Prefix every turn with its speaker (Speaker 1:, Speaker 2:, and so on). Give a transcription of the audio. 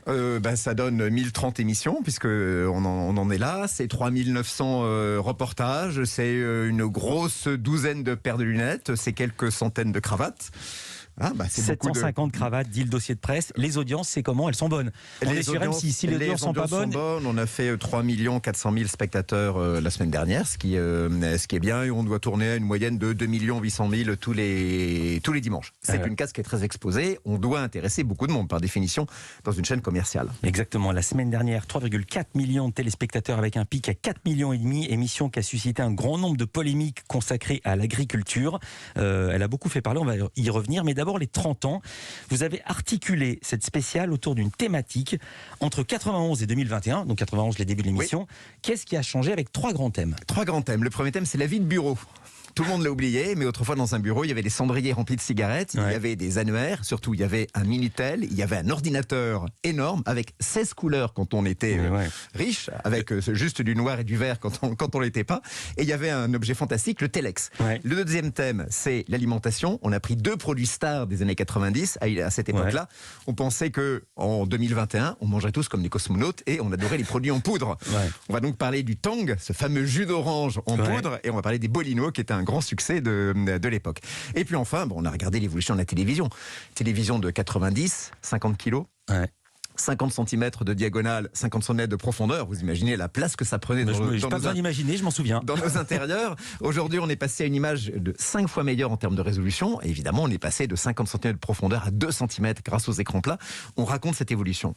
Speaker 1: Ça donne 1030 émissions, puisque on en est là. C'est 3900 reportages, c'est une grosse douzaine de paires de lunettes, c'est quelques centaines de cravates. C'est
Speaker 2: 750 cravates, dit le dossier de presse. Les audiences, c'est comment? Elles sont bonnes. On est sur M6. Si les audiences sont pas bonnes...
Speaker 1: On a fait 3 400 000 spectateurs la semaine dernière, ce qui est bien. Et on doit tourner à une moyenne de 2 800 000 tous les dimanches. C'est une case qui est très exposée. On doit intéresser beaucoup de monde, par définition, dans une chaîne commerciale.
Speaker 2: Exactement. La semaine dernière, 3,4 millions de téléspectateurs avec un pic à 4,5 millions. Émission qui a suscité un grand nombre de polémiques consacrées à l'agriculture. Elle a beaucoup fait parler. On va y revenir. Mais d'abord, les 30 ans. Vous avez articulé cette spéciale autour d'une thématique entre 91 et 2021, donc 91 les débuts de l'émission. Oui. Qu'est-ce qui a changé avec 3 grands thèmes?
Speaker 1: 3 grands thèmes. Le premier thème, c'est la vie de bureau. Tout le monde l'a oublié, mais autrefois dans un bureau, il y avait des cendriers remplis de cigarettes, il y avait des annuaires, surtout il y avait un Minitel, il y avait un ordinateur énorme avec 16 couleurs quand on était riche, avec juste du noir et du vert quand on l'était pas, et il y avait un objet fantastique, le Telex. Ouais. Le deuxième thème, c'est l'alimentation. On a pris 2 produits stars des années 90 à cette époque-là. On pensait que en 2021, on mangerait tous comme des cosmonautes et on adorait les produits en poudre. Ouais. On va donc parler du Tang, ce fameux jus d'orange en poudre, et on va parler des Bolino, qui est un grand succès de l'époque. Et puis enfin, on a regardé l'évolution de la télévision. Télévision de 90, 50 kilos. Ouais. 50 cm de diagonale, 50 cm de profondeur. Vous imaginez la place que ça prenait dans
Speaker 2: d'imaginer, je m'en souviens.
Speaker 1: Dans nos intérieurs. Aujourd'hui, on est passé à une image de 5 fois meilleure en termes de résolution. Et évidemment, on est passé de 50 cm de profondeur à 2 cm grâce aux écrans plats. On raconte cette évolution.